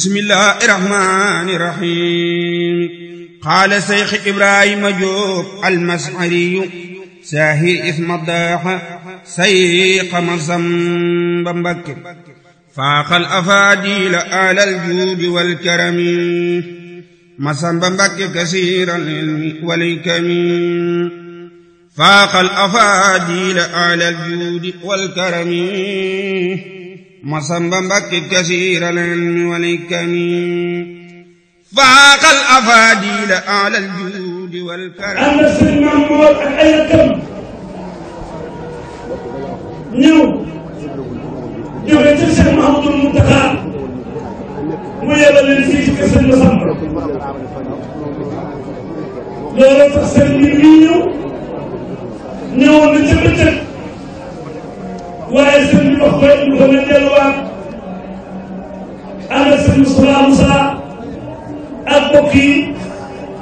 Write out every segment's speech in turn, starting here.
bismillaahi rahmaani rahiim qaala Seex Ibrahima Jóob al-Mash'ari saahir isma daaxa sayqa Masamba Mbakke faaxal afaadiila alal juudi wal karami Masamba Mbakke kasiiral ilmi wal hikami faaxal afaadiila alal juudi wal karami Masamba Mbakke kasiiral ilmi wal hikami faaxal afaadiila alal juudi wal karami. ànd ak seen maam Mor ak ay rakkam ñëw jóge ci Cheikh Mouhamadoul Mountakha mu yebal leen fii ci kër sëñ Masamba loolu tax seen mbir mi ñëwoon na ca bëccëg waaye sëñ bi wax koy ñu ko leen delluwaat ànd ak sëñ Moustapha Moussa ak mbokk yi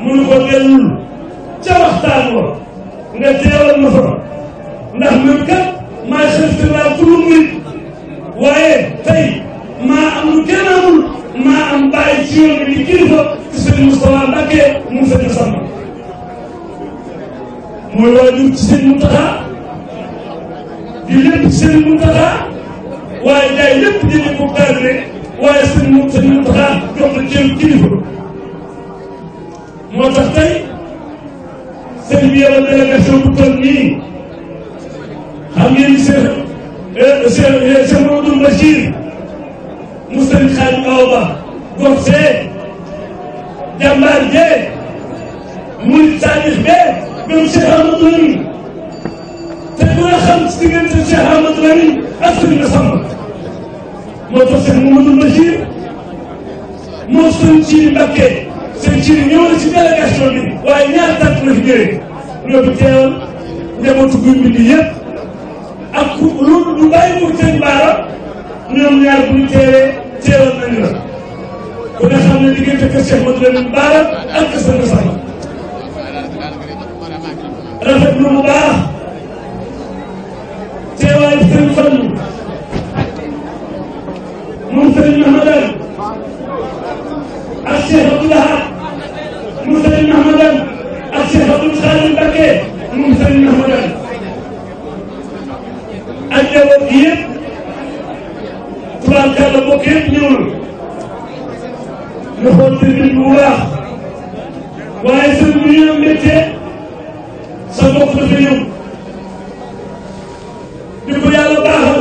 mënu ko dellul ca waxtaan wa nga teewal ma fa ndax man kat maa chef de la pour murit waaye tey maa am lu kenn amul maa am bàyyi ci yoon bi di kilifa ci sëñ Moustapha Mbacké mu sëñ Masamba mooy waajur ci sëñ Mountakha di lépp ci sëñ Mountakha waaye jaay lépp jëlee ko taalibe waaye sëñ Mountakha jox na ceeb kilifa moo tax tey sëñ bi yebal délégation bu toll nii xam ngeen ni Cheikh Mamadou Bachir mu sëñ Xaadim Awa Ba gox see jàmbaar jee murid saadix bee ñoom Cheikh Amadou Lamine te ku nga xam si diggante Cheikh Amadou Lamine ak sëñ Masamba moo tax Cheikh Mamadou Bachir moo sëñ Sidi Mbacké sëñ Sidi ñëw na ci délégation bi waaye ñaar tànk la fi ñëwee ñoo fi teewal njabootu guy mbind yëpp ak loolu du bàyyi ko seen baara ñoom ñaar bu ñu teewal nañu la ku ne xam ne diggante kër Cheikh Modou Lamine Baara ak kër Sëñ Masamba rafet lu mu baax teewaayu sëñ Fallu moom sëñ Mahamadan ak Cheikh Abdoulaye moom sëñ Mahamadan ak Cheikh Abdou Khadim Mbacké moom sëñ Mahamadan ak njaboot gi yëpp tubaarkàlla bokk yëpp ñëw na nga xool tribune bu baax waaye sëñ bi ñu am mbégte sa mbokk dafa ñëw di ko yàlla baaxal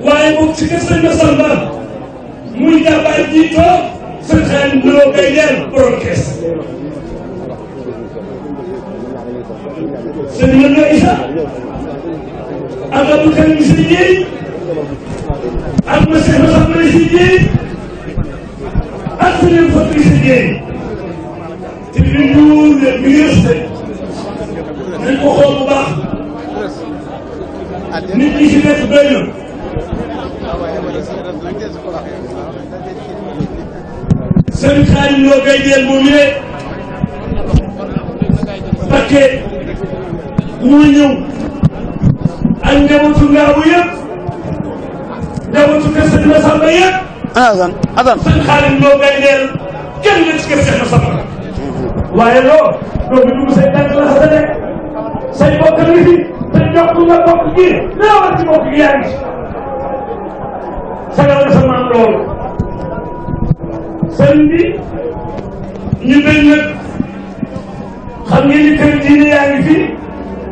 waaye bokk ci kër sëñ Masamba muy jàmbaar ji toog sëñ Xaadim Lo kay leer borom kees sëñ Manga Isa ak Abdou Karim si Dieye ak ma Cheikh Masamba si Dieye ak sëñ Fatou si Dieye te li ñu ne mi ngi resté nañ ko xool bu baax nit ñi si nekk doy na sëñ Xaadim Lo kay jël moom yee Mbacké muy ñëw ak njabootu Ngaabu yëpp njabootu kër sëñ Masamba yëpp. Assane sëñ Xaadim Lo kay jël kenn nga ci kër sëñ Masamba waaye loo bi dugg say tànk la sa nekk say bokk ngi fi te jokk nga bokk gi loo war ci bokk gi yaa ngi sagal nga sa maam loolu sëñ bi ñu bëgg nag xam ngeen ni kër diine yaa ngi fi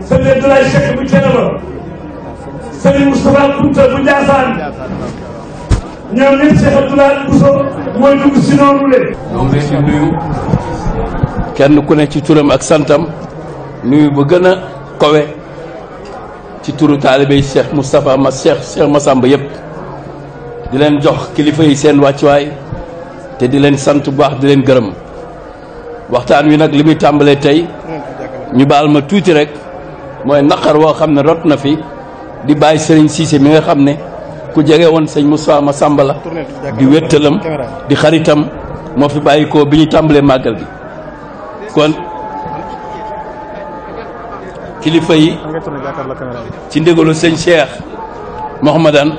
sëñ Abdoulaye Cheikh bu Thiénaba sëñ Moustapha Kounta bu Ndiassane ñoom ñëpp Cheikh Abdoulaye Bousso mooy dugg si noonu le ñoo ngi leen di nuyu kenn ku ne ci turam ak santam nuyu ba gën a kowe ci turu taalibey Cheikh Moustapha Cheikh Massamba yëpp di leen jox kilifa yi seen wàccuwaay te di leen sant bu baax di leen gërëm waxtaan wi nag li muy tàmbalee tey ñu baal ma tuuti rek mooy naqar woo xam ne rot na fi di bàyyi Serigne Cissé mi nga xam ne ku jege woon sëñ Moustapha Massamba la di wéttalam di xaritam moo fi bàyyi ko bi ñu tàmbalee màggal gi kon kilifa yi ci ndigalu sëñ Cheikh Mouhamadan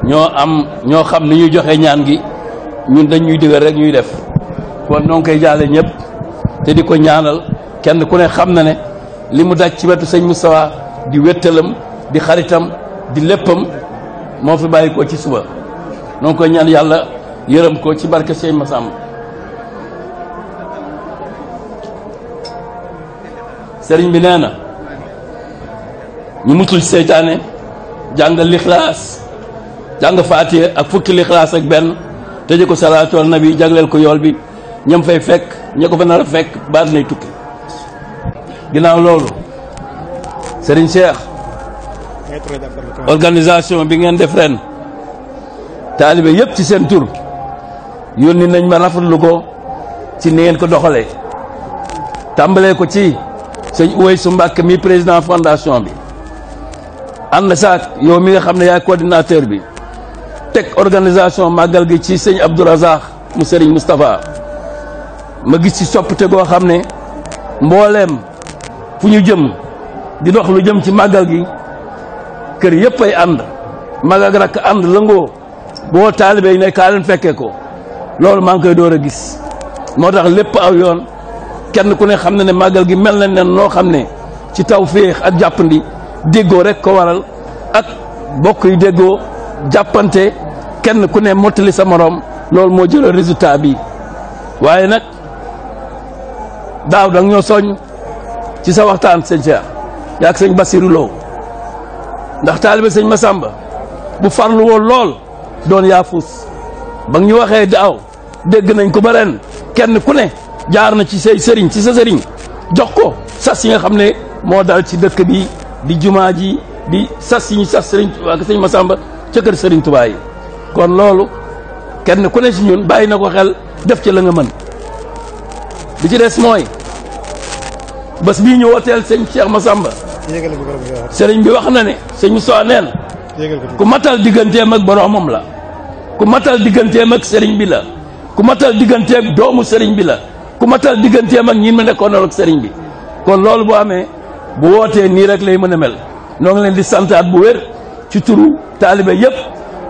ñoo xam ni ñu joxe ñaan gi ñun dañ ñuy digal rek ñuy def kon noo ngi koy jaale ñëpp te di ko ñaanal kenn ku ne xam na ne li mu daj ci wetu sëñ Moustapha di wéttalam di xaritam di léppam moo fi bàyyi ko ci suba noo ngi koy ñaan yàlla yërëm ko ci barke sëñ Massamba. sëriñ bi nee na ñu mutul seytaane jàngal lixlaas jàng faatiha ak fukki lixlaas ak benn tëje ko salaatu ala nabi jagleel ko yool bi ñam fay fekk ña ko fa nar a fekk baat nay tukki. ginnaaw loolu sëriñ Cheikh organisation bi ngeen def ren taalibe yëpp ci seen tur yónni nañ ma rafetlu ko ci ni ngeen ko doxalee tàmbalee ko ci sëñ Uwaysu Mbàkke mi président fondation bi ànd saak yow mi nga xam ne yaay coordinateur bi teg organisation màggal gi ci sëñ Abdou Razak mu sëriñ Moustapha ma gis ci soppite goo xam ne mbooleem fu ñu jëm di dox lu jëm ci màggal gi kër yëpp ay ànd mag ak rakk ànd lëngoo boo taalibe yi ne kaa leen fekkee ko loolu maa ngi koy door a gis moo tax lépp aw yoon kenn ku ne xam ne ne màggal gi mel na ne noo xam ne ci taw féex ak jàppandi déggoo rek ko waral ak bokk yi déggoo jàppante kenn ku ne mottali sa morom loolu moo jël résultat bi waaye nag daaw dang ñoo soññ ci sa waxtaan sëñ Cheikh yaag sëñ Bassirou Lo ndax taalibe sëñ Massamba bu farlu woon lool doon yaafus ba ñu waxee daaw dégg nañ ko ba ren kenn ku ne jaar na ci say sëriñ ci sa sëriñ jox ko sas yi nga xam ne moo dal ci dëkk bi di jumaa ji di sas yi ñu sas sëriñ ak sëñ Massamba ca kër sëriñ Tuubaa yi kon loolu kenn ku ne ci ñun bàyyi na ko xel def ci la nga mën li ci des mooy bés bii ñu wooteel sëñ Cheikh Massamba sëriñ bi wax na ne sëñ Moussa nee na ku matal digganteem ak boromam la ku matal digganteem ak sëriñ bi la ku matal digganteem doomu sëriñ bi la ku matal digganteem ak ñi ma nekkoon ak sëriñ bi kon loolu bu amee bu wootee nii rek lay mën a mel noo ngi leen di santaat bu wér ci turu taalibe yëpp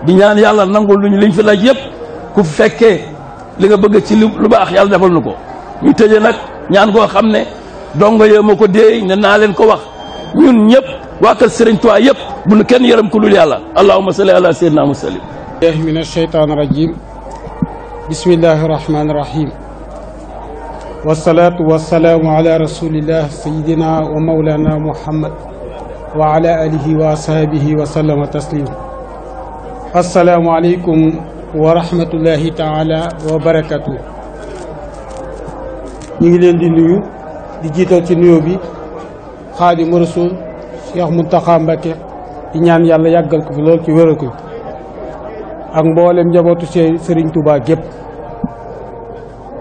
di ñaan yàlla nangul luñu liñ fi laaj yëpp ku fekkee li nga bëgg ci lu baax yàlla defal nu ko ñu tëje nag ñaan koo xam ne dongo yee ma ko déey ne naa leen ko wax ñun ñëpp waa kër Sëriñ Tuubaa yëpp bu nu kenn yërëm ku dul yàlla allahumma salli ala sayyidina musallim min asheytaan rajim bismillahi rahmani rahim wasalaatu wasalaamu ala rasulillah sayidina wa maulana muhammad wa ala alihi wa ashabihi wa sallama taslima assalaamu aleykum wa rahmatullahi taala wa barakatuh ñu ngi leen di nuyu di jiital ci nuyoo bi Xaadimu Rasuul Cheikh Mountakha Mbacké di ñaan yàlla yàggal ko fi lool ci wéral ko ak mboolem njabootu Serigne Touba gépp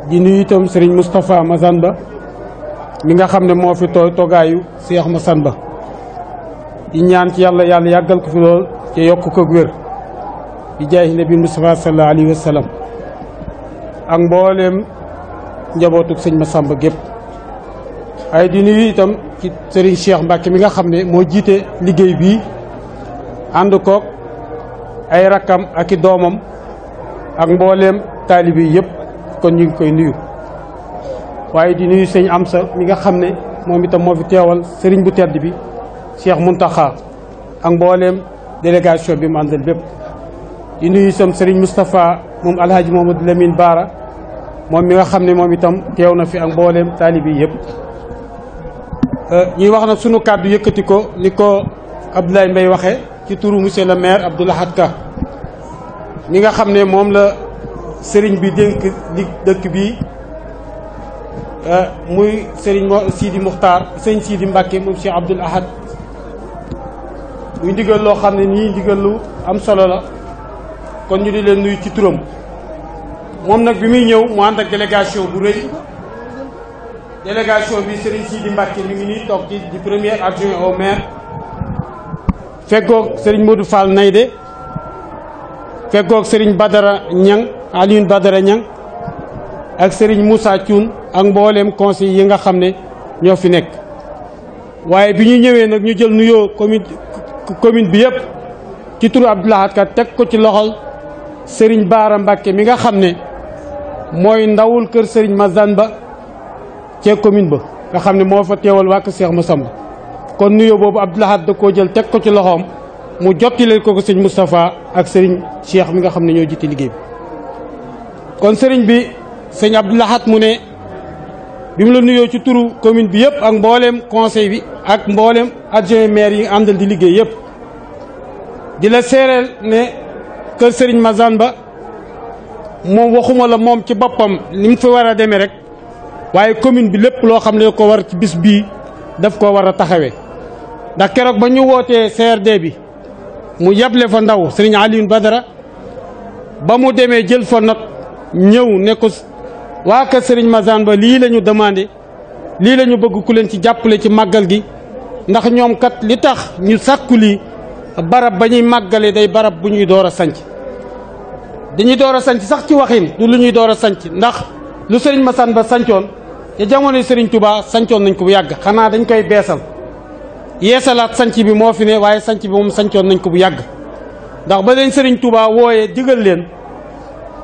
di nuyu itam Serigne Moustapha Massamba mi nga xam ne moo fi togaayu Cheikh Massamba di ñaan ci yàlla yàggal ko fi lool ci yokk ko wér di jaay nabi Moustapha sallallahu alayhi wa sallam ak mboolem njabootu sëñ Massamba gépp ay di nuyu itam ci Serigne Cheikh Mbacké mi nga xam ne moo jiite liggéey bii ànd koog ay rakkam ak i doomam ak mbooleem taalibe yëpp kon ñu ngi koy nuyu waaye di nuyu sëñ Amsa mi nga xam ne moom itam moo fi teewal Serigne bu tedd bi Cheikh Mountakha ak mbooleem délégation bi mu àndal bépp di nuyu itam Serigne Moustapha moom Alhaji Mamadou Lamine Bara moom mi nga xam ne moom itam teew na fi ak mbooleem taalibe yëpp ñuy wax nag sunu kàddu yëkkati ko ni ko Abdoulaye Mbaye waxe ci turu monsieur le maire Abdou Lahad Ka mi nga xam ne moom la sëriñ bi dénk li dëkk bi muy sëriñ Sidi Muxtaar sëriñ Sidi Mbacké moom Cheikh Abdou Lahad muy ndigal loo xam ne nii ndigal lu am solo la kon ñu di leen nuyu ci turam moom nag bi muy ñëw mu ànd ak délégation bu rëy délégation bi Serigne Sidi Mbacké mi ngi nii toog ci di premier adjoint au maire feggoog Serigne Modou Fall Nayde feggoog Serigne Badara Niang Alioune Badara Niang ak Serigne Moussa Thioune ak mbooleem conseil yi nga xam ne ñoo fi nekk waaye bi ñu ñëwee nag ñu jël nuyoo commune bi yëpp ci turu Abdou Lahad Ka teg ko ci loxol sëriñ Baara Mbàkke mi nga xam ne mooy ndawul kër sëriñ Mazane ca commune ba nga xam ne moo fa teewal waa kër Cheikh Massamba kon nuyoo boobu Abdou Lahad da koo jël teg ko ci loxoom mu jottileel ko sëñ Moustapha ak sëriñ Cheikh mi nga xam ne ñoo jiite liggéey bi kon sëriñ bi sëñ Abdou Lahad mu ne bi mu la nuyoo ci turu commune bi yëpp ak mbooleem conseil bi ak mbooleem adjoint maire yi àndal di liggéey yëpp di la seereel ne kër sëriñ Mazane moom waxuma la moom ci boppam ni mu fi war a demee rek waaye commune bi lépp loo xam ne ko war ci bis bii daf ko war a taxawee ndax keroog ba ñu wootee CRD bi mu yable fa ndaw sëriñ Alioune Badara ba mu demee jël fa not ñëw ne ko waa kër sëriñ Mazane lii la ñu demandé lii la ñu bëgg ku leen ci jàppale ci màggal gi ndax ñoom kat li tax ñu sàkku lii barab ba ñuy màggale day barab bu ñuy door a sanc dañuy door a sanc sax ci waxin du lu ñuy door a sanc ndax lu sëriñ Massamba sancoon te jamonoy sëriñ Touba sancoon nañ ko bu yàgg xanaa dañ koy beesal yeesalaat sanc bi moo fi ne waaye sanc bi moom sancoon nañ ko bu yàgg ndax ba leen sëriñ Touba wooyee digal leen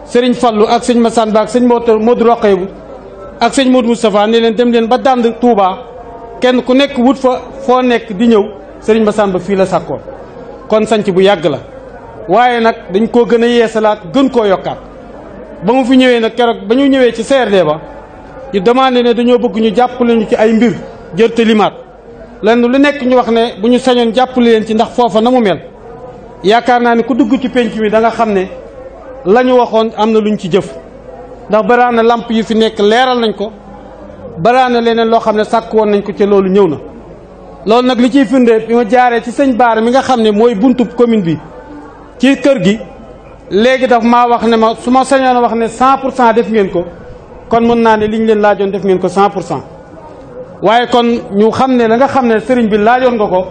sëriñ Fallu ak sëñ Massamba ak sëñ Modou Roqeebu ak sëñ Modou Moustapha ne leen dem leen ba dànd Touba kenn ku nekk wut fa foo nekk di ñëw sëriñ Massamba fii la sàkkoon kon sanc bu yàgg la waaye nag dañ koo gën a yeesalaat gën koo yokkaat ba mu fi ñëwee nag keroog ba ñu ñëwee ci CRD ba ñu demandé ne dañoo bëgg ñu jàppale ñu ci ay mbir jërte limaat lenn lu nekk ñu wax ne bu ñu sañoon jàppale leen ci ndax foofa na mu mel yaakaar naa ne ku dugg ci penc mi da nga xam ne la ñu waxoon am na luñ ci jëf ndax balaa na lamp yi fi nekk leeral nañ ko balaa na leneen loo xam ne sàkk woon nañ ko ca loolu ñëw na loolu nag li ciy firnde bi ma jaaree ci sëñ Baara mi nga xam ne mooy buntub commune bi ci kër gi léegi daf maa wax ne ma su ma sañoon wax ne 100% def ngeen ko kon mën naa ne li ñu leen laajoon def ngeen ko 100% waaye kon ñu xam ne la nga xam ne sëriñ bi laajoon nga ko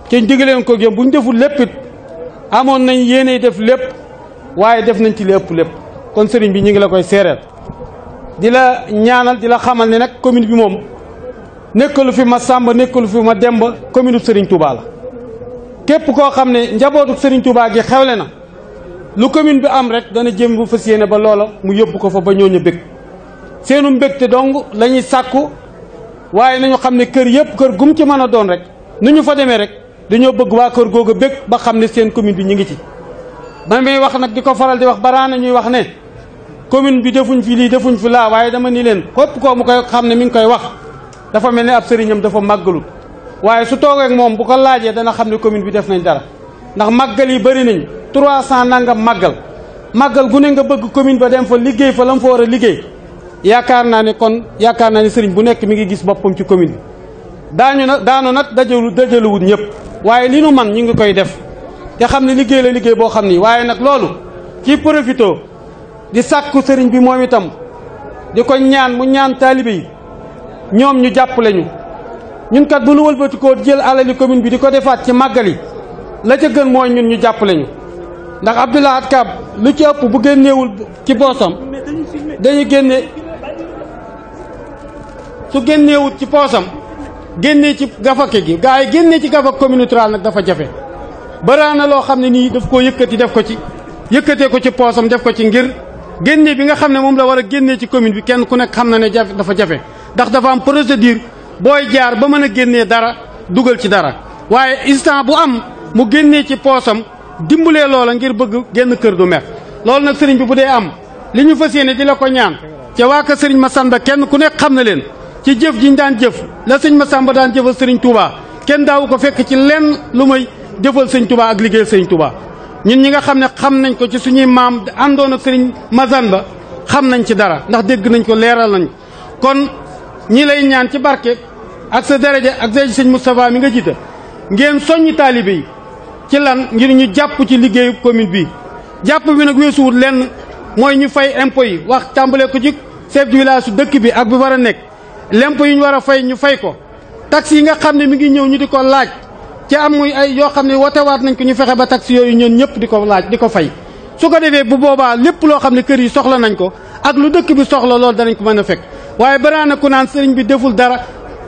ci digaleen ko gém bu ñu deful lépp it amoon nañ yéene def lépp waaye def nañ ci li ëpp lépp kon sëriñ bi ñu ngi la koy seereel di la ñaanal di la xamal ne nag commune bi moom nekkalu fi ma Samba nekkalu fi ma Demba commune bu Serigne Touba la képp koo xam ne njabootu Serigne Touba gi xewle na lu commune bi am rek dana jëm bu fas yéene ba loola mu yóbbu ko fa ba ñooñu bëgg seenu mbégte dong la ñuy sàkku waaye nañu xam ne kër yëpp kër gum ci mën a doon rek nu ñu fa demee rek dañoo bëgg waa kër googu bëgg ba xam ne seen commune bi ñu ngi ci. man may wax nag di ko faral di wax baraana ñuy wax ne commune bi defuñ fi lii defuñ fi laa waaye dama ni leen képp koo mu koy xam ne mi ngi koy wax dafa mel ne ab sëriñam dafa màggalut waaye su toogee ak moom bu ko laajee dana xam ne commune bi def nañ dara ndax màggal yi bëri nañ 300 nangam màggal gu ne nga bëgg commune ba dem fa liggéey fa la mu fa war a liggéey yaakaar naa ne sëriñ bu nekk mi ngi gis boppam ci commune bi daanu nag dajaluwut ñëpp waaye li nu man ñu ngi koy def te xam ne liggéey la liggéey boo xam ni waaye nag loolu ci profito di sàkku sëriñ bi moom itam di ko ñaan mu ñaan taalibe yi ñoom ñu jàppale ñu ñun kat bu nu wëlbatikoo jël alali commune bi di ko defaat ci màggal yi la ca gën mooy ñun ñu jàppale ñu ndax Abdou Lahad Ka lu ci ëpp bu génneewul ci poosam dañuy génne su génneewul ci poosam génnee ci gafake gi gaa yi génnee ci gafak commune rurale nag dafa jafe baraana loo xam ne nii daf koo yëkkati def ko ci yëkkatee ko ci poosam def ko ci ngir génne bi nga xam ne moom la war a génnee ci commune bi kenn ku nekk xam na ne jafe dafa jafe ndax dafa am procédure booy jaar ba mën a génnee dara dugal ci dara waaye instant bu am mu génnee ci poosam dimbalee loola ngir bëgg génn kër du mer loolu nag sëriñ bi bu dee am li ñu fas yéene di la ko ñaan ca waa ka sëriñ Massamba kenn ku nekk xam na leen ci jëf jiñ daan jëf la sëñ Massamba daan jëfal sëriñ Touba kenn daawu ko fekk ci lenn lu may jëfal sëñ Touba ak liggéeyal sëriñ Touba ñun ñi nga xam ne xam nañ ko ci suñuy maam àndoon ak sëriñ Massamba xam nañ ci dara ndax dégg nañ ko leeral nañ kon ñi lay ñaan ci barke ak sa daraja ak sa sëñ Moustapha mi nga jiite ngeen soññi taalibe yi ci lan ngir ñu jàpp ci liggéeyu commune bi jàpp bi nag weesuwut lenn mooy ñu fay impôt yi wax tàmbale ko ci chef du village su dëkk bi ak bi war a nekk l'impôt yi ñu war a fay ñu fay ko taxes yi nga xam ne mi ngi ñëw ñu di ko laaj ci am muy ay yoo xam ne wotewaat nañ ko ñu fexe ba taxes yooyu ñun ñëpp di ko laaj di ko fay su ko defee bu boobaa lépp loo xam ne kër yi soxla nañ ko ak lu dëkk bi soxla loolu danañ ko mën a fekk waaye baraana ku naan sëriñ bi deful dara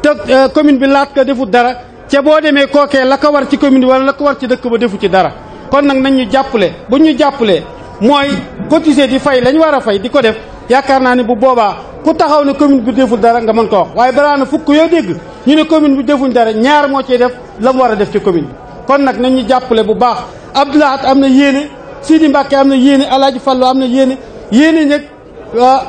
te commune bi laat ka deful dara ca boo demee kookee la ko war ci commune bi wala la ko war ci dëkk ba defu ci dara kon nag nañ ñu jàppale bu ñu jàppalee mooy cotiser di fay lañ war a fay di ko def yaakaar naa ne bu boobaa ku taxaw ne commune bi deful dara nga mën ko wax waaye balaa na fukk yoo dégg ñu ne commune bi defuñ dara ñaar moo ciy def la mu war a def ci commune bi kon nag nañ ñu jàppale bu baax Abdou Lahad am na yéene Sidi Mbacke am na yéene Alaaji Fallu am na yéene nag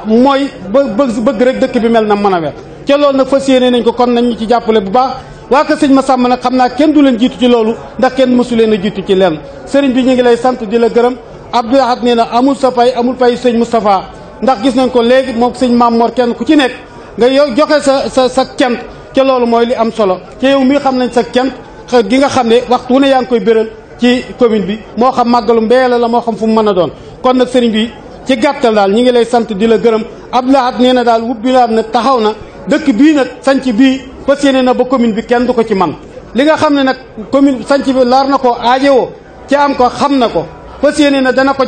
mooy bëgg rek dëkk bi mel na mën a weer ca loolu nag fas yéene nañ ko kon nañ ñu ci jàppale bu baax waa ko sëñ Massamba nag xam naa kenn du leen jiitu ci loolu ndax kenn mësu leen a jiitu ci lenn sëriñ bi ñu ngi lay sant di la gërëm Abdou Lahad nee na amul sa pay amul pay sëñ Moustapha ndax gis nañ ko léegi moom sëñ Maam Mor kenn ku ci nekk nga yow joxe sa cant ca loolu mooy li am solo ca yow mii xam nañ sa cant gi nga xam ne waxtu wu ne yaa ngi koy béral ci commune bi moo xam màggalu Mbeela la moo xam fu mu mën a doon kon nag sëriñ bi ci gàttal daal ñi ngi lay sant di la gërëm Abdou Lahad nee na daal wubbi naa nag taxaw na dëkk bii nag sanc bii fas yéene na ba commune bi kenn du ko ci man li nga xam ne nag commune sanc bi laar na ko aajowoo ci am ko xam na ko fas yéene na dana ko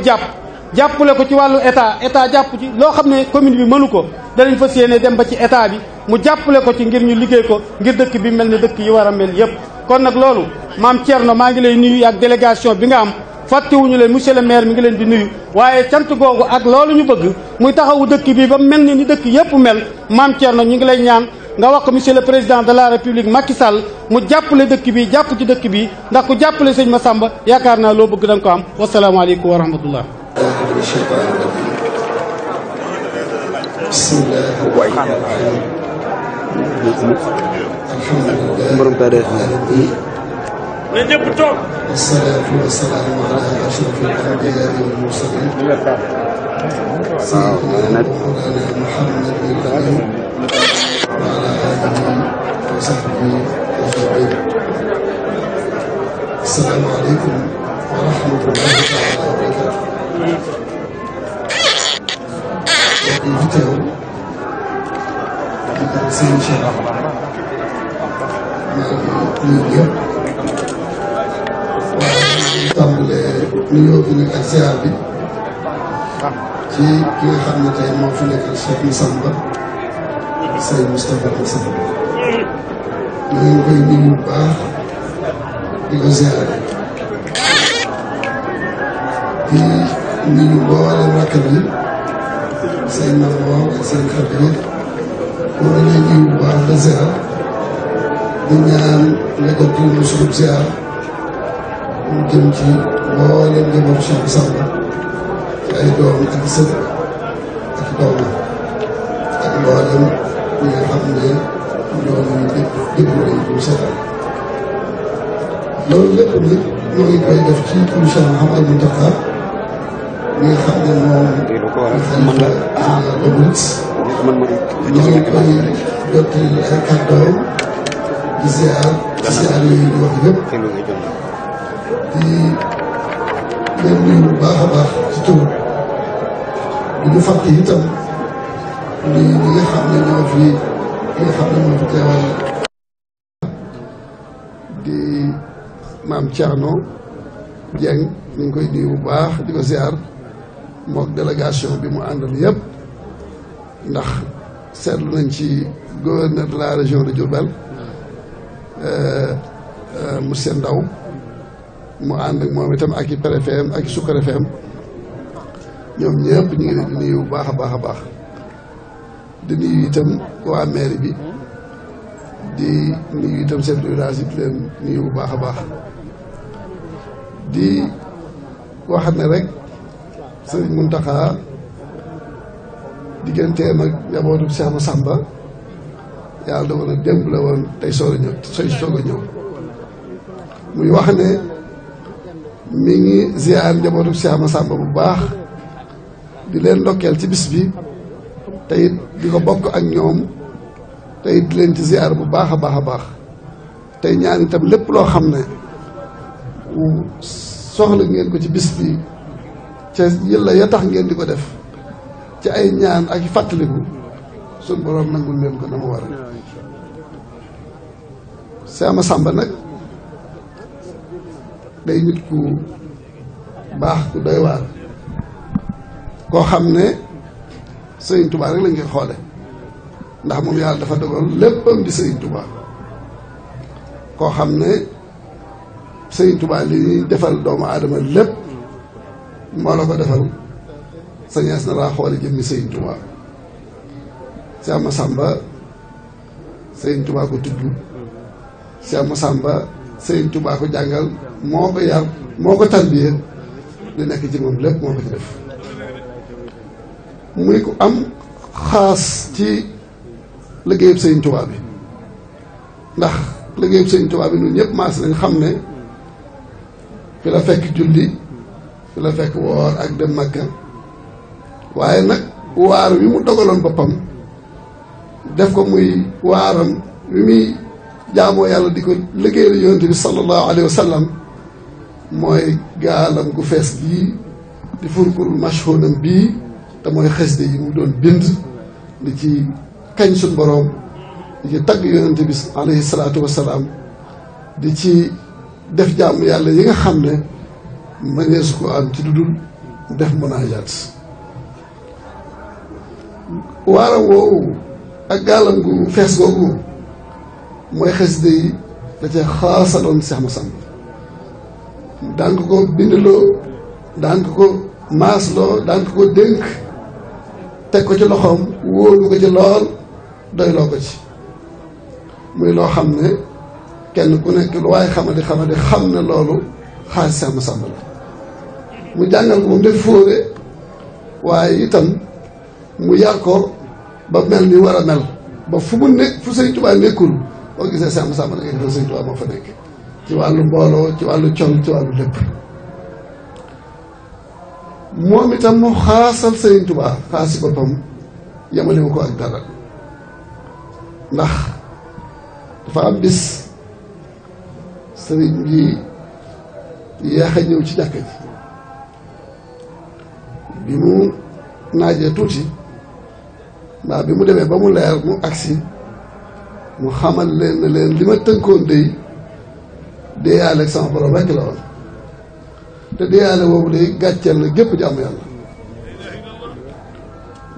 jàppale ko ci wàllu état jàpp ci loo xam ne commune bi mënu ko danañ fas yéene dem ba ci état bi mu jàppale ko ci ngir ñu liggéey ko ngir dëkk bi mel ne dëkk yi war a mel yépp kon nag loolu maam Thierno maa ngi lay nuyu ak délégation bi nga am fàttewuñu leen monsieur le maire mi ngi leen di nuyu waaye cant googu ak loolu ñu bëgg muy taxawu dëkk bi ba mel ni dëkk yépp mel maam Thierno ñu ngi lay ñaan nga wax ko monsieur le président de la république Macky Sall mu jàppale dëkk bi jàpp ci dëkk bi ndax ku jàppale sëñ Massamba yaakaar naa loo bëgg da nga ko am wasalaamaaleykum wa rahmatullah والصلاة والسلام على أشرف الأنبياء والمرسلين سيدنا مولانا محمد الأمين وعلى آله وصحبه أجمعين. السلام عليكم ورحمة الله تعالى وبركاته. سيدنا شيخ tàmbale nuyoo bi nag ak ziar bi ci ki nga xam ne tey moo fi nekkal Cheikh Massamba Sey Moustapha Massamba ñu ngi koy nuyu bu baax di ko ziar di nuyu mboolem rakkam yi seen Mamoor ak seen Xabir moo ngi lay nuyu bu baax la ziar di ñaan nga jot ñu suñu ziar mu jëm ci mboolem njabootu Cheikh Massamba ci ay doom ak sët ak doomam ak mboolem ñi nga xam ne ñooñu déglu nañu ko seetaan loolu lépp nag ñoo ngi koy def ci turu Cheikh Mouhamadou Mountakha mi nga xam ne moom xalifa ñoo ngi koy jottali ay kàddoom di ziar yooyu di wax yëpp di leen nuyu bu baax a baax ci tur bi ñu fàtte itam ñi nga xam ne ñoo fi teewal di maam Thierno Dieng ñu ngi koy nuyu bu baax di ko ziar mook délégation bi mu àndal yëpp ndax seetlu nañ ci gouverneur de la région de Diourbel monsieur Ndaw mu ànd ak moom itam ak i préfet am ak i sous-préfet am ñoom ñëpp ñu ngi leen di nuyu bu baax a baax a baax di nuyu itam waa mairie bi di nuyu itam chef de village yi di leen nuyu bu baax a baax di wax ne rek sëriñ Mountakha digganteem ak njabootu Cheikh Massamba yàlla dogal na démb la woon tey soog a ñëw muy wax ne mi ngi ziar njabootu Cheikh Massamba bu baax di leen ndokkeel ci bis bi te it di ko bokk ak ñoom te it di leen ci ziar bu baax a baax a baax tey ñaan itam lépp loo xam ne soxla ngeen ko ci bis bi ca yëlla ya tax ngeen di ko def ci ay ñaan ak fàttaliku suñ boroom nangul leen ko na mu war a Cheikh Massamba nag day nit ku baax ku doy waar koo xam ne Sëriñ Tuubaa rek lañ koy xoole ndax moom yàlla dafa dogal léppam di Sëriñ Tuubaa koo xam ne Sëriñ Tuubaa li ñuy defal doomu aadama lépp moo la ko defal sañees na laa xoole jëmmi Sëriñ Tuubaa Cheikh Massamba Sëriñ Tuubaa ko tudd Cheikh Massamba Sëriñ Tuubaa ko jàngal moo ko yar moo ko tarbiya li nekk ci moom lépp moo ko ci def muy ko am xaas ci liggéeyub Sëriñ Tuubaa bi ndax liggéeyub Sëriñ Tuubaa bi ñun ñëpp maas nañ xam ne fi la fekk julli fi la fekk woor ak dem Makka waaye nag waar wi mu dogaloon boppam def ko muy waaram wi muy jaamoo yàlla di ko liggéeyal yonent bi sallallahu alayhi wa sallam mooy gaalam gu fees gii di furkurul mashhudam bii te mooy xasida yi mu doon bind di ci kañ suñ boroom di ci tagg yonent bi alayhi salaatu wasalaam di ci def jaamu yàlla yi nga xam ne mëneesu ko am ci dudul def munaajaat waaram woowu ak gaalam gu fees googu mooy xasida yi da cee xaasaloon Cheikh Massamba daan ko bindloo daan ko maasloo daan ko dénk teg ko ci loxoom wóolu ko ci lool doyloo ko ci muy loo xam ne kenn ku nekk lu waaye xamadi xam ne loolu xaas Cheikh Massamba la mu jàngal ko moom def fóore waaye itam mu yar ko ba mel ni war a mel ba fu mu nekk fu Sëriñ Tuubaa nekkul boo gisee Cheikh Massamba da ngay defal Sëriñ Tuubaa moo fa nekk ci wàllu mbooloo ci wàllu col ci wàllu lépp moom itam mu xaasal Sëriñ Tuubaa xaasi boppam yemale ko ak dara ndax dafa am bis sëriñ bi yeex a ñëw ci jàkka ji bi mu naajee tuuti ndax bi mu demee ba mu leer mu agsi mu xamal leen ne leen li ma tënkoon day déeyaale ak sama borom rekk la woon te déeyaale boobu day gàcceel na gépp jàmm yàlla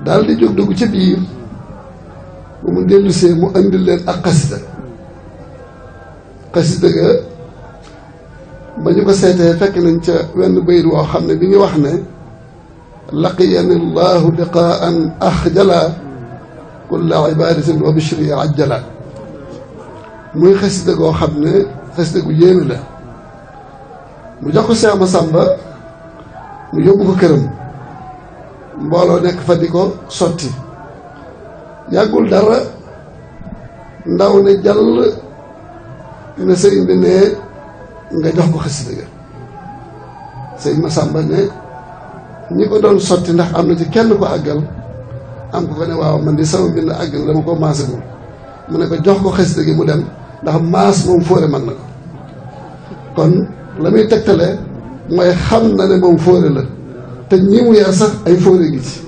daal di jóg dugg ci biir bu mu dellusee mu andil leen ak xasida ga ba ñu ko seetee fekk nañ ca wenn bayit woo xam ne bi ngi wax ne laqiyani llahu liqaan axjala kulla ibadatin wa bishri ajjala muy xasida goo xam ne xasida gu yéeme la mu jox ko Cheikh Massamba mu yóbbu ko këram mbooloo nekk fa di ko sotti yàggul dara ndaw ne jàll ne sëriñ bi ne nga jox ko xasida ga sëriñ Massamba ne ñi ko doon sotti ndax am na ci kenn ko àggal am ko ne waaw man di sama mbind àggal dama ko maasagul mu ne ko jox ko xasida gi mu dem ndax maas moom fóore man na ko kon la muy tegtale mooy xam na ne moom fóore la te ñi mu yar sax ay fóore gi ci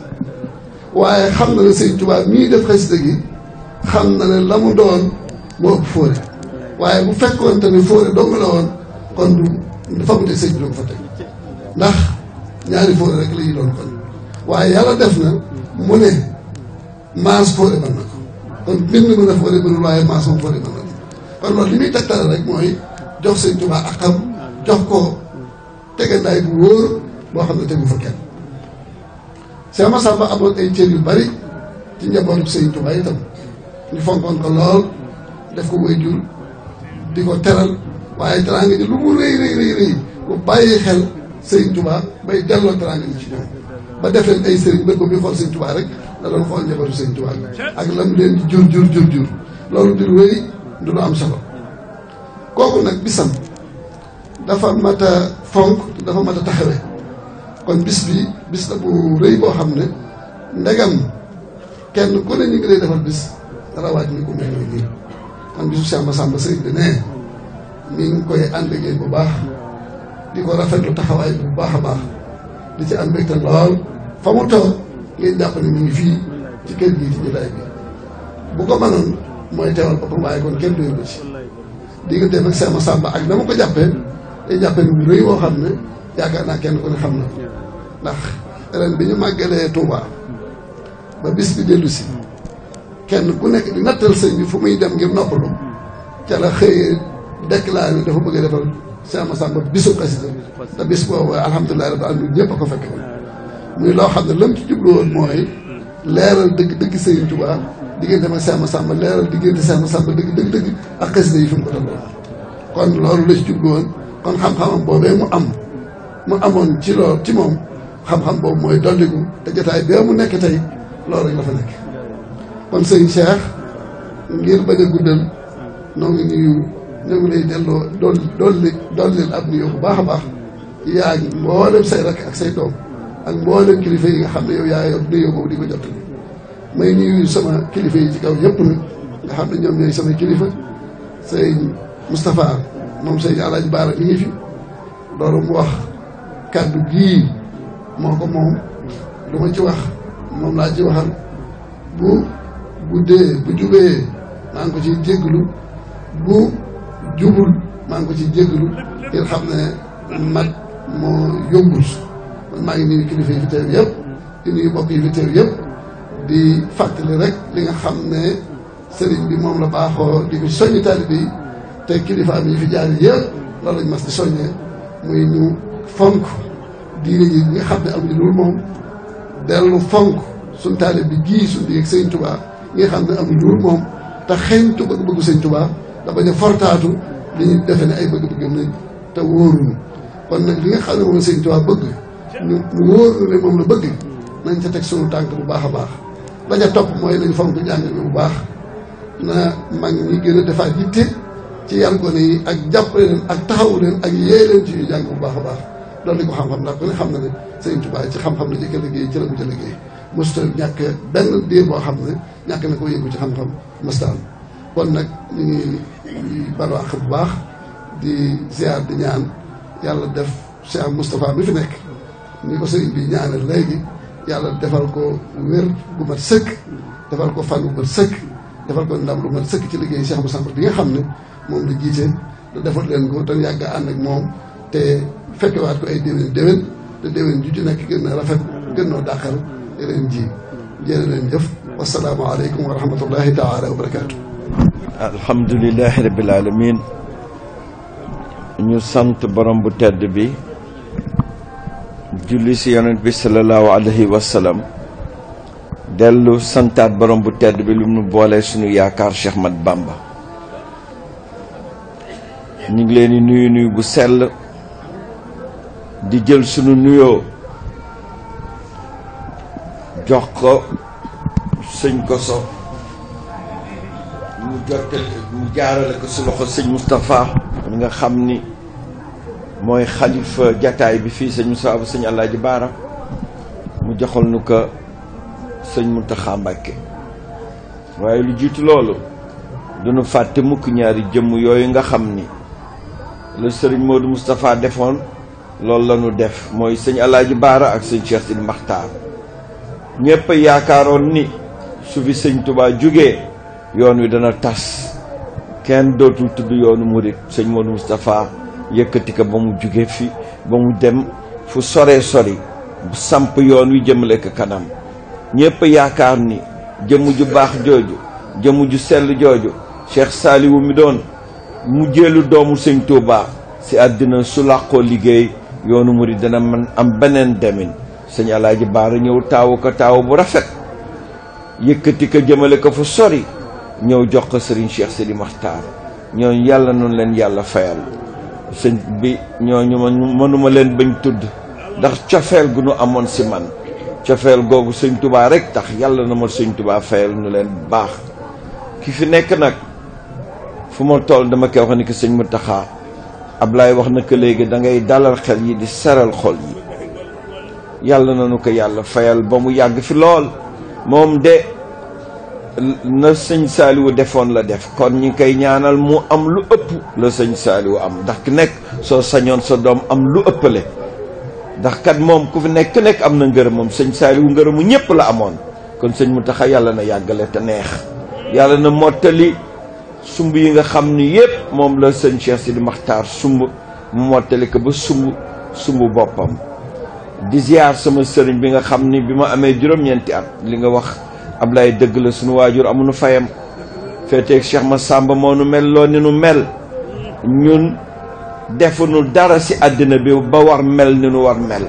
waaye xam na ne Sëriñ Tuubaa mii def xasida gi xam na ne la mu doon moo ëpp fóore waaye bu fekkoon tamit fóore dong la woon kon du fa mu teg sëñ bi doon fa teg ndax ñaari fóore rek la ñuy doon kon waaye yàlla def na mu ne maas fóore mën na ko kon bind mën a fóore mënul waaye maas moom fóore mën na ko kon loolu li muy tegtale rek mooy jox Sëñ Tuubaa ak xam jox ko tegandaay bu wóor boo xam ne tegu fa kenn Cheikh Massamba amoon ay cër yu bari ci njabootu Sëñ Tuubaa itam ñu fonkoon ko lool def ko waajur di ko teral waaye teraanga ji lu mu rëy bu bàyyi xel Sëñ Tuubaa bay delloo teraanga ji ci ñoom ba def leen ay sëriñ bët ba muy xool Sëñ Tuubaa rek da doon xool njabootu Sëñ Tuubaa ak lam leen di jur loolu di rëy du lu am solo kooku nag bisam dafa mat a fonk dafa mat a taxawe kon bis la bu rëy boo xam ne ndegam kenn ku ne ñu ngi lay defal bis rawaat ni ku mel nii kon bisu Cheikh Massamba sëriñ bi ne mi ngi koy ànd ak yéen bu baax di ko rafetlu taxawaay bu baax a baax di ci am mbégte lool fa mu toog ngeen jàpp ne mi ngi fii ci kër gii ci jotaay bi bu ko mënoon mooy teewal boppam waaye kon kenn doyul ko ci digganteem ak Cheikh Massamba ak na ma ko jàppee day jàppee ni bu rëy woo xam ne yaakaar naa kenn ku ne xam na ndax ren bi ñu màggalee Touba ba bis bi dellu si kenn ku nekk di nattal sëñ bi fu muy dem ngir noppalu ca la xëyee déclaré dafa bëgg a defal Cheikh Massamba bisu xasida te bis boobu alhamdulilah rabbil alamin ñëpp a ko fekke woon muy loo xam ne lam ci jublu woon mooy leeral dëgg Sëriñ Tuubaa diggante ma Cheikh Massamba leeral diggante Cheikh Massamba dëgg ak xasida yi fi mu ko tolloon kon loolu la ci jublu woon kon xam-xamam boobee mu amoon ci loolu ci moom xam-xam boobu mooy dolliku te jotaay bee mu nekk tey loolu rek la fa nekk kon sëñ Cheikh ngir bañ a guddal noo ngi lay delloo dolli ab nuyoo bu baax a baax yaa ngi mboolem say rakk ak say doom ak mboolem kilifa yi nga xam ne yow yaa yor nuyoo boobu di ko jot may nuyu sama kilifa yi ci kaw yëpp nag nga xam ne ñoom ñooy sama kilifa sëñ Moustapha moom sëñ Alaaji Baara mi ngi fi loolu mu wax kàddu gii moo ko moom lu ma ci wax moom laa ci waxal bu jubee maa ngi ko ciy jégalu bu jubul maa ngi ko ciy jégalu ngir xam ne mag moo yombul man maa ngi nuyu kilifa yi fi teew yëpp di nuyu mbokk yi fi teew yëpp di fàttali rek li nga xam ne sëriñ bi moom la baaxoo di ko soññi taalibe yi te kilifa yi fi jaar yëpp loolu lañ mas di soññee muy ñu fonk diine yi nga xam ne amuñu loolu moom dellu fonk suñ taalib bi gii suñ digg ak sëñ Tuubaa ñi nga xam ne amuñu loolu moom te xeeñtu bëgg-bëggu sëñ Tuubaa da bañ a fortaatu li ñu defe ne ay bëgg-bëggam nañ te wóoruñu kon nag li nga xam ne moom la sëñ Tuubaa bëgg ñu wóoru ne moom la bëgg nañ ca teg suñu tànk bu baax a baax la ca topp mooy nañ fonk jàng bi bu baax na mag ñi gën a defaat yitte ci yar gone yi ak jàppale leen ak taxawu leen ak yee leen ci yu jàng bu baax a baax loolu li ko xam-xam ndax ku ne xam na ne Sëriñ Tuubaa ci xam-xam la jëkk a liggéey ci la mu ca liggéey mësta ñàkk benn diir boo xam ne ñàkk na ko yëngu ci xam-xam mësta am kon nag ñu ngi balwaax bu baax di ziar di ñaan yàlla def Cheikh Moustapha mi fi nekk ni ko sëriñ bi ñaanal léegi yàlla defal ko wér gu mat sëkk defal ko fan gu mat sëkk defal ko ndam lu mat sëkk ci liggéey Cheikh Massamba bi nga xam ne moom la jiite te defal leen ko te yàgg ànd ak moom te fekkewaat ko ay déwén te déwén ju ci nekk gën a rafet gën noo dàqal leen ji jërë leen jëf wasalaamaaleykum wa rahmatullahi taala wa barakaatu. alhamdulilahi rabbil alamin ñu sant borom bu tedd bi julli si yonent bi sallallahu alayhi wa sallam dellu santaat borom bu tedd bi lu mu boole suñu yaakaar Cheikh Mat Bamba ñu ngi leen di nuyu bu sell di jël sunu nuyoo jox ko sëñ Koso mu jaarale ko si loxo sëñ Moustapha mi nga xam ni mooy xalifa jataay bi fii sëñ Moustapha sëñ Alaaji Baara mu joxal nu ko sëñ Muntaxa Mbàkke waaye lu jiitu loolu duñu fàtte mukk ñaari jëmm yooyu nga xam ni la sëriñ Modou Moustapha defoon loolu la ñu def mooy sëñ Alaaji Baara ak sëñ Cheikh Sidi Maxtaar ñépp yaakaaroon ni su fi sëñ Touba jógee yoon wi dana tas kenn dootul tudd yoonu murit sëñ Modou Moustapha yëkkati ko ba mu jóge fi ba mu dem fu soree sori samp yoon wi jëmale ko kanam ñépp yaakaar ni jëmm ju baax jooju jëmm ju sell jooju Cheikh Saliou mi doon mu jëlu doomu sëñ Touba si àddina su làqoo liggéey yoonu murit dana man am beneen demin sëñ Alaaji Baara ñëw taawu ko taawu bu rafet yëkkati ko jëmale ko fu sori ñëw jox ko sëriñ Cheikh Sidi Maxtaar ñooñu yàlla noonu leen yàlla fayal sëñ bi ñooñu mënuma leen bañ tudd ndax cofeel gu nu amoon si man cofeel googu sëñ Touba rek tax yàlla na ma sëñ Touba fayal nu leen baax ki fi nekk nag fu ma toll dama koy wax ni que sëñ Mountakha Ablaye wax na ko léegi da ngay dalal xel yi di seral xol yi yàlla na nu ko yàlla fayal ba mu yàgg fi lool moom de na sëñ Saliou defoon la def kon ñi koy ñaanal mu am lu ëpp la sëñ Saliou am ndax ki nekk soo sañoon sa doom am lu ëppale ndax kat moom ku fi nekk am na ngërëm moom sëñ Saliou ngërëmu ñëpp la amoon kon sëñ Mountakha yàlla na yàggale te neex yàlla na mottali sumb yi nga xam ni yëpp moom la sëñ Cheikh Sidi Maxtaar sumb mu mottali ko ba sumb boppam di ziar sama sëriñ bi nga xam ni bi ma amee juróom-ñeenti at li nga wax Ablaye dëgg la sunu waajur amuñu fayam feeteeg Cheikh Massamba moo nu mel loo ni nu mel ñun defuñu dara si àddina bi ba war mel ni nu war mel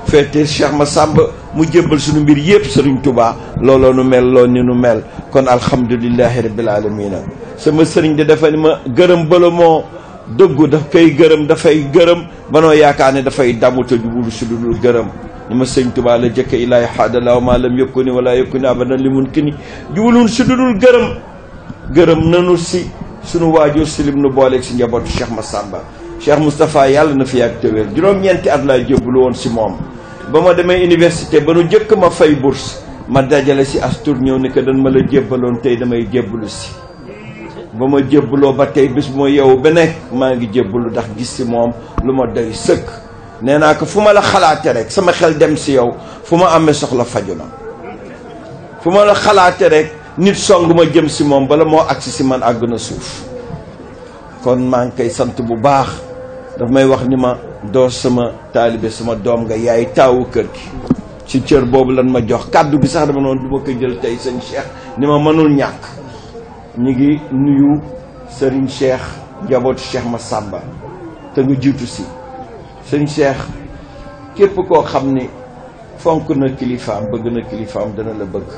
feete Cheikh Massamba mu jébbal suñu mbir yëpp Sëriñ Tuubaa looloo nu mel loo ni nu mel kon alhamdulillahi rabbil alamina sama sëriñ de dafa ni ma gërëm bala moo dëggu daf koy gërëm dafay gërëm banoo yaakaar ne dafay damu te jubul su dul gërëm ni ma Sëriñ Tuubaa la jëkke ilaahi xaadalaaw maa lam yëkku ni wala yëkku ni abadan li mun ki ni jubulun su dul gërëm nanu si sunu waajur silim nu booleeg si njabootu Cheikh Massamba Cheikh Moustapha yàlla na fi yàgg te wér juróom-ñeenti at laa jébbalu woon si moom ba ma demee université ba nu jëkk ma fay bourse ma dajale si as tur ñëw ni que dañ ma la jébbaloon tey damay jébbalu si ba ma jébbaloo ba tey bis bu ma yeewu ba nekk maa ngi jébbalu ndax gis si moom lu ma doy sëkk nee naa ko fu ma la xalaate rek sama xel dem si yow fu ma amee soxla faju na fu ma la xalaate rek nit song ma jëm si moom bala moo agsi si man àgg na suuf kon maa ngi koy sant bu baax daf may wax ni ma doo sama taalibe sama doom nga yaay taawu kër gi ci cër boobu lan ma jox kàddu gi sax dama noonu du ma ko jël tey sëñ Cheikh ni ma mënul ñàkk ñu ngi nuyu sëriñ Cheikh njabootu Cheikh Massamba te nga jiitu si sëñ Cheikh képp koo xam ni fonk na kilifaam bëgg na kilifaam dana la bëgg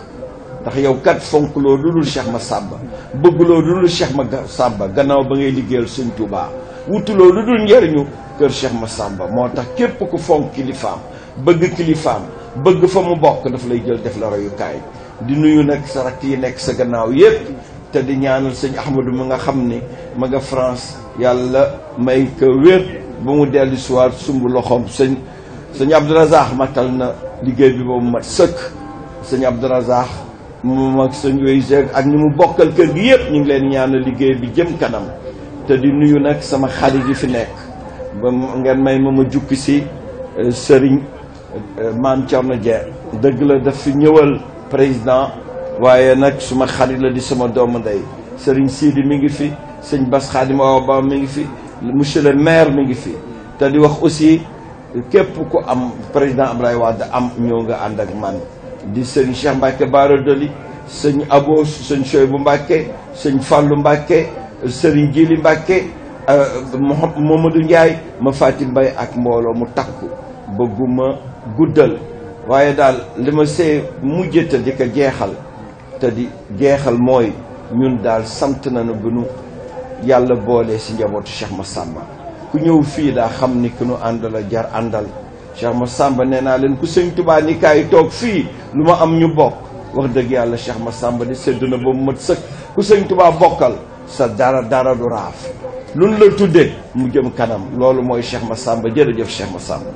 ndax yow kat fonk loo lu dul Cheikh Massamba bëgg loo lu dul Cheikh Massamba gannaaw ba ngay liggéeyal Sëñ Tuubaa wutuloo lu dul njëriñu kër Cheikh Massamba moo tax képp ku fonk kilifaam bëgg kilifaam bëgg fa mu bokk daf lay jël def la royukaay di nuyu nag sa rakk yi nekk sa gannaaw yépp te di ñaanal sëñ Ahmadou ma nga xam ni ma nga France yàlla may ko wér ba mu dellu soir sumb loxoom sëñ Abdourazaq matal na liggéey bi ba mu mat sëkk sëñ Abdourazaq moom ak sëñ Weyse ak ñi mu bokkal kër gi yëpp ñu ngi leen ñaanal liggéey bi jëm kanam te di nuyu nag sama xarit yi fi nekk ba ngeen may ma jukki si sëriñ Maam Thierno Dieng dëgg la daf fi ñëwal président waaye nag suma xarit la di sama doomu ndey sëriñ Sidi mi ngi fi sëñ Bass Khadim Awa Ba mi ngi fi monsieur le maire mi ngi fi te di wax aussi képp ku am président Abdoulaye Wade am ñëw nga ànd ak man di sëñ Cheikh Mbacke Bara Doli sëñ Abo sëñ Choybou Mbacke sëñ Fallou Mbacke sëriñ Jili Mbacke Mamadou Ndiaye ma Fatim Mbaye ak mbooloo mu takku bëgguma guddal waaye daal li ma see mujjata di ko jeexal te di jeexal mooy ñun daal sant nañu bu nu yàlla boole si njabootu Cheikh Massamba ku ñëw fii daa xam ni ku nu àndal a jar àndal Cheikh Massamba nee naa leen ku sëñ Tuubaa ni kaay toog fii lu ma am ñu bokk wax dëgg yàlla Cheikh Massamba di séddu na ba mu mat sëkk ku sëñ Tuubaa bokkal sa dara du raaf lu nu la tuddee mu jëm kanam loolu mooy Cheikh Massamba jërëjëf Cheikh Massamba